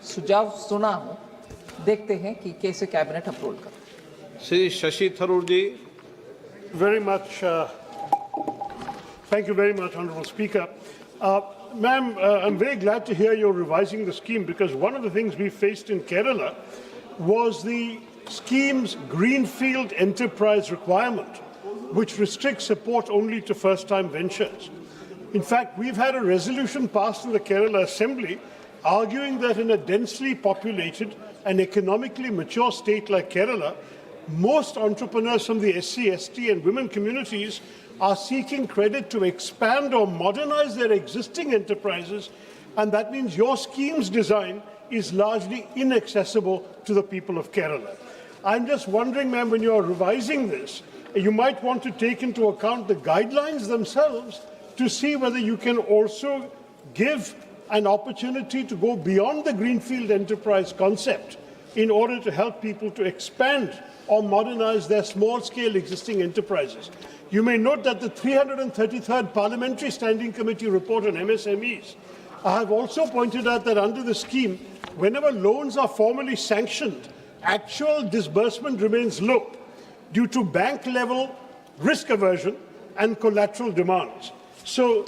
सुझाव सुना हूँ, देखते हैं कि कैसे कैबिनेट अप्रूव कर। श्री शशि थरूर जी। Very much. Thank you very much, Honourable Speaker. Ma'am, I'm very glad to hear you're revising the scheme, because one of the things we faced in Kerala was the scheme's greenfield enterprise requirement, which restricts support only to first-time ventures. In fact, we've had a resolution passed in the Kerala Assembly arguing that in a densely populated and economically mature state like Kerala, most entrepreneurs from the SC, ST and women communities are seeking credit to expand or modernize their existing enterprises, and that means your scheme's design is largely inaccessible to the people of Kerala. I'm just wondering, ma'am, when you're revising this, you might want to take into account the guidelines themselves to see whether you can also give an opportunity to go beyond the greenfield enterprise concept in order to help people to expand or modernize their small-scale existing enterprises. You may note that the 333rd Parliamentary Standing Committee report on MSMEs have also pointed out that under the scheme, whenever loans are formally sanctioned, actual disbursement remains low due to bank-level risk aversion and collateral demands. So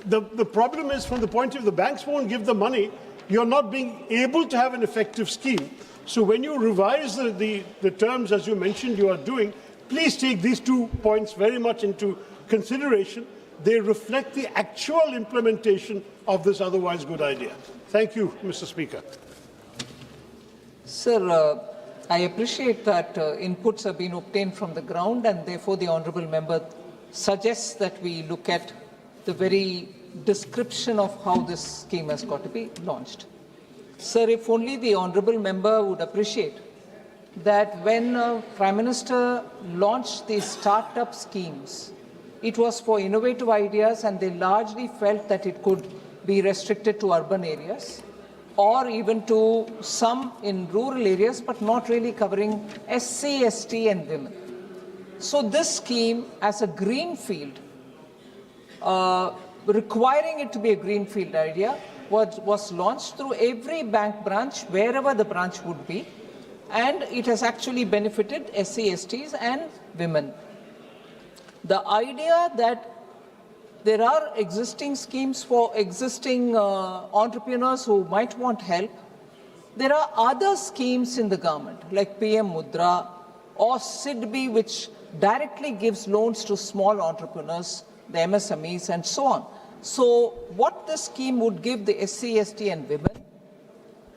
the problem is, from the point of view, the banks won't give the money, you're not being able to have an effective scheme. So when you revise the terms, as you mentioned you are doing, please take these 2 points very much into consideration. They reflect the actual implementation of this otherwise good idea. Thank you, Mr. Speaker. Sir, I appreciate that inputs have been obtained from the ground, and therefore the Honourable Member suggests that we look at the very description of how this scheme has got to be launched. Sir, if only the Honourable Member would appreciate that when Prime Minister launched these startup schemes, it was for innovative ideas, and they largely felt that it could be restricted to urban areas or even to some in rural areas, but not really covering SC, ST and women. So this scheme, as a greenfield, requiring it to be a greenfield idea, was launched through every bank branch, wherever the branch would be, and it has actually benefited SC, STs and women. The idea that there are existing schemes for existing entrepreneurs who might want help, there are other schemes in the government like PM Mudra or SIDBI, which directly gives loans to small entrepreneurs, the MSMEs and so on. So what this scheme would give the SC, ST and women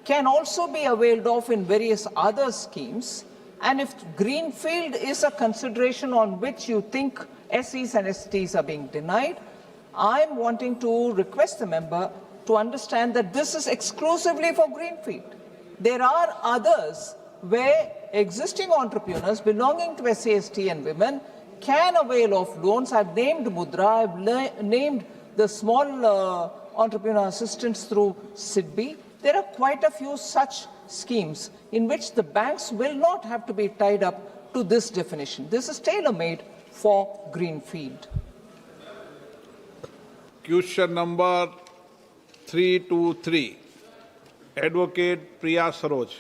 can also be availed of in various other schemes. And if greenfield is a consideration on which you think SCs and STs are being denied, I'm wanting to request the member to understand that this is exclusively for greenfield. There are others where existing entrepreneurs belonging to SC, ST and women can avail of loans. I've named Mudra, I've named the small entrepreneur assistance through SIDBI. There are quite a few such schemes in which the banks will not have to be tied up to this definition. This is tailor-made for greenfield. Question number 323, Advocate Priya Saroj.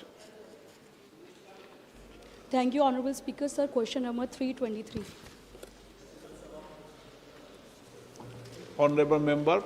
Thank you, Honourable Speaker. Sir, question number 323. Honourable Member.